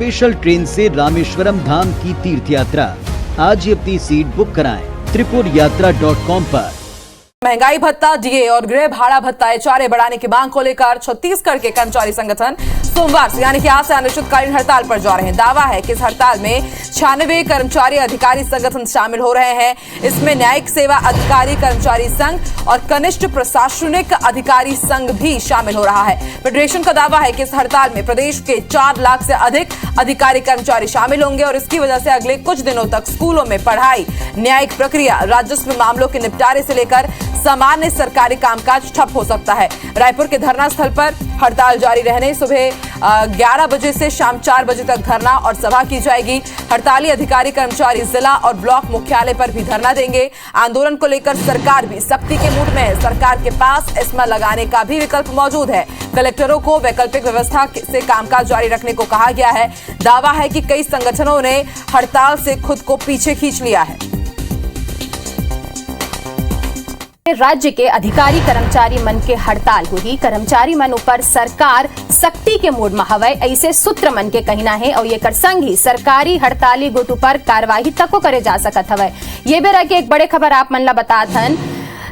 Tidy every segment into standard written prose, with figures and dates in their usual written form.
Special train से रामेश्वरम धाम की तीर्थ यात्रा। आज ही अपनी सीट बुक कराएं त्रिपुरयात्रा.com पर। महंगाई भत्ता, डीए और गृह भाड़ा भत्ता एचआरए बढ़ाने की मांग को लेकर छत्तीसगढ़ के कर्मचारी संगठन सोमवार से यानी कि आज से अनिश्चितकालीन हड़ताल पर जा रहे हैं। दावा है कि इस हड़ताल में 96 कर्मचारी अधिकारी संगठन शामिल हो रहे हैं। इसमें न्यायिक सेवा अधिकारी कर्मचारी संघ और कनिष्ठ प्रशासनिक अधिकारी संघ भी शामिल हो रहा है। फेडरेशन का दावा है कि इस हड़ताल में प्रदेश के 4 लाख से अधिक अधिकारी कर्मचारी शामिल होंगे और इसकी वजह से अगले कुछ दिनों तक स्कूलों में पढ़ाई, न्यायिक प्रक्रिया, राजस्व मामलों के निपटारे से लेकर सामान्य सरकारी कामकाज ठप हो सकता है। रायपुर के धरना स्थल पर हड़ताल जारी रहने सुबह 11 बजे से शाम 4 बजे तक धरना और सभा की जाएगी। हड़ताली अधिकारी कर्मचारी जिला और ब्लॉक मुख्यालय पर भी धरना देंगे। आंदोलन को लेकर सरकार भी सख्ती के मूड में है। सरकार के पास एस्मा लगाने का भी विकल्प मौजूद है। कलेक्टरों को वैकल्पिक व्यवस्था से कामकाज जारी रखने को कहा गया है। दावा है कि कई संगठनों ने हड़ताल से खुद को पीछे खींच लिया है। राज्य के अधिकारी कर्मचारी मन के हड़ताल हुई। कर्मचारी मन ऊपर सरकार सख्ती के मूड में हवय, ऐसे सूत्र मन के कहना है और ये कर संग ही सरकारी हड़ताली गुट ऊपर कार्यवाही तक करे जा सकत हवय। ये बेरा के एक बड़े खबर आप मन ला बतात हन।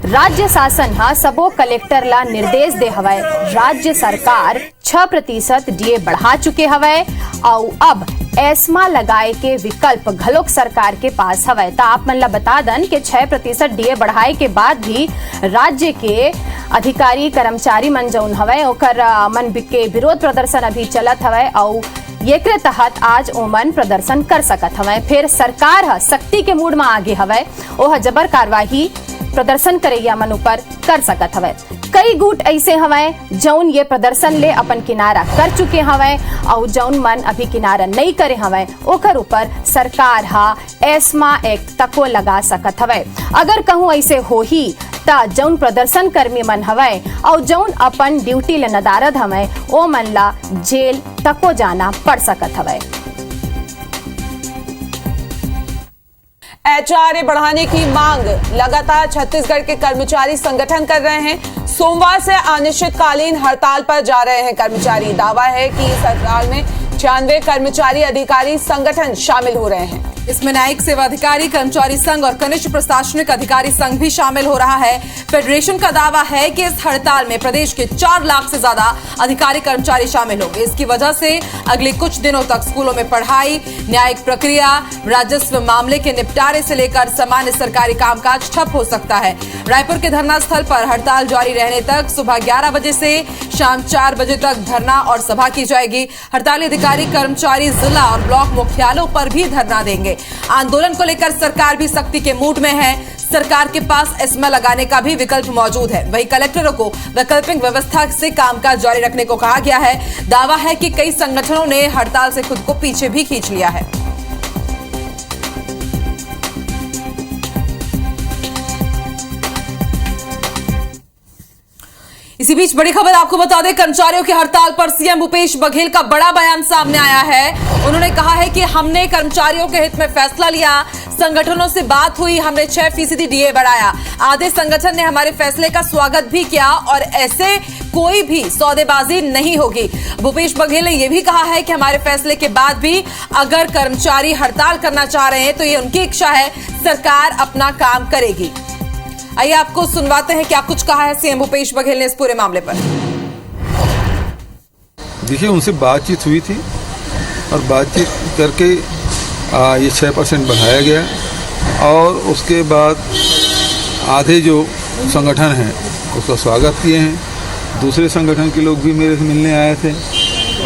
राज्य शासन हा सबो कलेक्टर ला निर्देश दे हवय। राज्य सरकार 6% डीए बढ़ा चुके हवय और अब एस्मा लगाए के विकल्प घलोक सरकार के पास हवय। तो आप मन ला बता दन कि 6% डीए बढ़ाए के बाद भी राज्य के अधिकारी कर्मचारी मन जौन हवय ओकर मन के विरोध प्रदर्शन अभी चलत हवय और ये के तहत आज ओमन प्रदर्शन कर सकत हवय। फिर सरकार हा सख्ती के मूड में आगे हवय, ओह जबर कार्यवाही प्रदर्शन करैया मन ऊपर कर सकत हवय। कई गुट ऐसे हवय जौन ये प्रदर्शन ले अपन किनारा कर चुके हवय और जौन मन अभी किनारा नहीं करे हवय ओकर ऊपर सरकार हा एस्मा एक्ट तको लगा सकत हवय। अगर कहूं ऐसे हो ही ता जौन प्रदर्शन कर्मी मन हवय और जौन अपन ड्यूटी ले नदारद हवय ओ मन ला जेल तको जाना पड़ सकत हवय। एचआरए बढ़ाने की मांग लगातार छत्तीसगढ़ के कर्मचारी संगठन कर रहे हैं। सोमवार से अनिश्चितकालीन हड़ताल पर जा रहे हैं कर्मचारी। दावा है कि इस हड़ताल में 96 कर्मचारी अधिकारी संगठन शामिल हो रहे हैं। इसमें न्यायिक सेवा अधिकारी कर्मचारी संघ और कनिष्ठ प्रशासनिक अधिकारी संघ भी शामिल हो रहा है। फेडरेशन का दावा है कि इस हड़ताल में प्रदेश के 4 लाख से ज्यादा अधिकारी कर्मचारी शामिल होंगे। इसकी वजह से अगले कुछ दिनों तक स्कूलों में पढ़ाई, न्यायिक प्रक्रिया, राजस्व मामले के निपटारे से लेकर सामान्य सरकारी कामकाज ठप हो सकता है। रायपुर के धरना स्थल पर हड़ताल जारी रहने तक सुबह 11 बजे से शाम 4 बजे तक धरना और सभा की जाएगी। हड़ताली अधिकारी कर्मचारी जिला और ब्लॉक मुख्यालयों पर भी धरना देंगे। आंदोलन को लेकर सरकार भी सख्ती के मूड में है। सरकार के पास एस्मा लगाने का भी विकल्प मौजूद है। वहीं कलेक्टरों को वैकल्पिक व्यवस्था से कामकाज जारी रखने को कहा गया है। दावा है कि कई संगठनों ने हड़ताल से खुद को पीछे भी खींच लिया है। इसी बीच बड़ी खबर आपको बता दें, कर्मचारियों की हड़ताल पर सीएम भूपेश बघेल का बड़ा बयान सामने आया है। उन्होंने कहा है कि हमने कर्मचारियों के हित में फैसला लिया, संगठनों से बात हुई, हमने 6% डीए बढ़ाया। आधे संगठन ने हमारे फैसले का स्वागत भी किया और ऐसे कोई भी सौदेबाजी नहीं होगी। भूपेश बघेल ने यह भी कहा है कि हमारे फैसले के बाद भी अगर कर्मचारी हड़ताल करना चाह रहे हैं तो ये उनकी इच्छा है, सरकार अपना काम करेगी। आइए आपको सुनवाते हैं क्या कुछ कहा है सीएम भूपेश बघेल ने इस पूरे मामले पर। देखिए, उनसे बातचीत हुई थी और बातचीत करके ये 6% बढ़ाया गया और उसके बाद आधे जो संगठन हैं उसका स्वागत किए हैं। दूसरे संगठन के लोग भी मेरे से मिलने आए थे,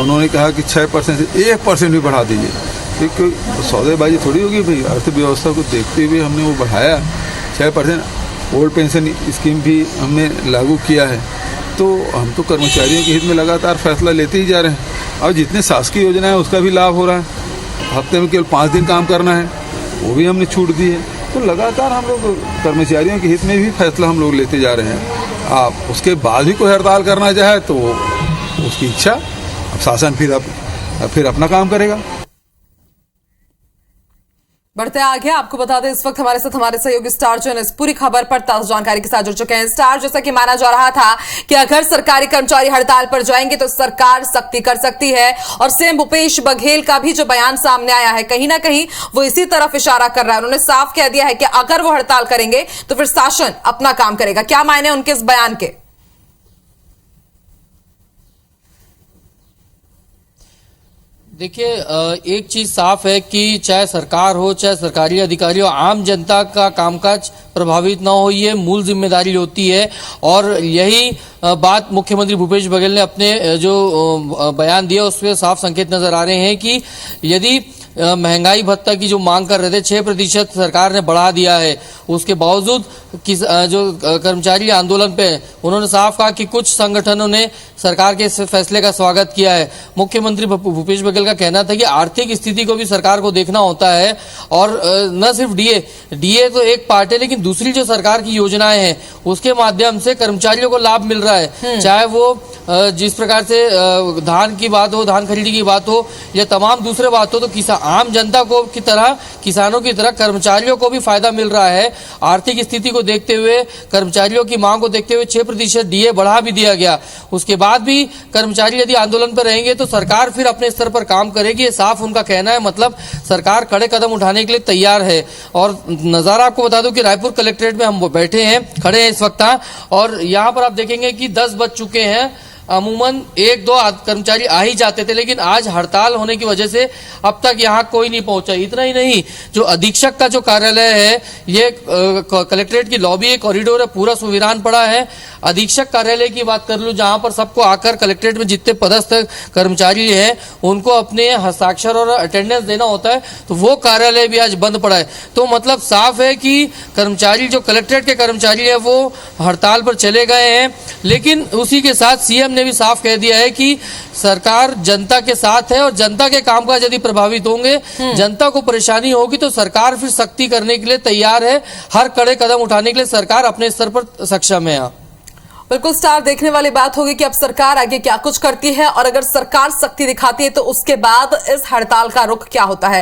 उन्होंने कहा कि 6% से 1% भी बढ़ा दीजिए, क्योंकि सौदेबाजी थोड़ी होगी भाई। अर्थव्यवस्था को देखते हुए हमने वो बढ़ाया 6%। ओल्ड पेंशन स्कीम भी हमने लागू किया है। तो हम तो कर्मचारियों के हित में लगातार फैसला लेते ही जा रहे हैं और जितने शासकीय योजना है उसका भी लाभ हो रहा है। हफ्ते में केवल 5 दिन काम करना है, वो भी हमने छूट दी है। तो लगातार हम लोग कर्मचारियों के हित में भी फैसला हम लोग लेते जा रहे हैं। आप उसके बाद भी कोई हड़ताल करना चाहे तो उसकी इच्छा, अब शासन फिर अपना काम करेगा। बढ़ते आगे आपको बता दें इस वक्त हमारे साथ हमारे सहयोगी स्टार जो इस पूरी खबर पर ताजा जानकारी के साथ जुड़ चुके हैं। स्टार, जैसा कि माना जा रहा था कि अगर सरकारी कर्मचारी हड़ताल पर जाएंगे तो सरकार सख्ती कर सकती है, और सीएम भूपेश बघेल का भी जो बयान सामने आया है कहीं ना कहीं वो इसी तरफ इशारा कर रहा है। उन्होंने साफ कह दिया है कि अगर वो हड़ताल करेंगे तो फिर शासन अपना काम करेगा। क्या मायने उनके इस बयान के? देखिए, एक चीज साफ है कि चाहे सरकार हो, चाहे सरकारी अधिकारी हो, आम जनता का कामकाज प्रभावित ना हो, ये मूल जिम्मेदारी होती है। और यही बात मुख्यमंत्री भूपेश बघेल ने अपने जो बयान दिया उसमें साफ संकेत नजर आ रहे हैं कि यदि महंगाई भत्ता की जो मांग कर रहे थे 6% सरकार ने बढ़ा दिया है, उसके बावजूद जो कर्मचारी आंदोलन पे उन्होंने साफ कहा कि कुछ संगठनों ने सरकार के इस फैसले का स्वागत किया है। मुख्यमंत्री भूपेश बघेल का कहना था कि आर्थिक स्थिति को भी सरकार को देखना होता है, और न सिर्फ डीए तो एक पार्ट है, लेकिन दूसरी जो सरकार की योजनाएं हैं उसके माध्यम से कर्मचारियों को लाभ मिल रहा है। चाहे वो जिस प्रकार से धान की बात हो, धान खरीदी की बात हो, या तमाम दूसरे बात हो, तो आम जनता को की तरह, किसानों की तरह कर्मचारियों को भी फायदा मिल रहा है। आर्थिक स्थिति को देखते हुए, कर्मचारियों की मांग को देखते हुए 6% डीए बढ़ा भी दिया गया। उसके बाद भी कर्मचारी यदि आंदोलन पर रहेंगे तो सरकार फिर अपने स्तर पर काम करेगी, ये साफ उनका कहना है। मतलब सरकार कड़े कदम उठाने के लिए तैयार है। और नजारा आपको बता दूं कि रायपुर कलेक्ट्रेट में हम बैठे हैं, खड़े हैं इस वक्त, और यहाँ पर आप देखेंगे कि 10 बज चुके हैं। अमूमन 1-2 कर्मचारी आ ही जाते थे, लेकिन आज हड़ताल होने की वजह से अब तक यहाँ कोई नहीं पहुंचा। इतना ही नहीं, जो अधीक्षक का जो कार्यालय है, ये कलेक्ट्रेट की लॉबी है, कॉरिडोर है, पूरा सुवीरान पड़ा है। अधीक्षक कार्यालय की बात कर लूं, जहां पर सबको आकर कलेक्ट्रेट में जितने पदस्थ कर्मचारी हैं उनको अपने हस्ताक्षर और अटेंडेंस देना होता है, तो वो कार्यालय भी आज बंद पड़ा है। तो मतलब साफ है कि कर्मचारी, जो कलेक्ट्रेट के कर्मचारी है, वो हड़ताल पर चले गए हैं। लेकिन उसी के साथ सीएम ने भी साफ कह दिया है कि सरकार जनता के साथ है, और जनता के कामकाज यदि प्रभावित होंगे, जनता को परेशानी होगी, तो सरकार फिर सख्ती करने के लिए तैयार है। हर कड़े कदम उठाने के लिए सरकार अपने स्तर पर सक्षम है। बिल्कुल स्टार, देखने वाली बात होगी कि अब सरकार आगे क्या कुछ करती है, और अगर सरकार सख्ती दिखाती है तो उसके बाद इस हड़ताल का रुख क्या होता है।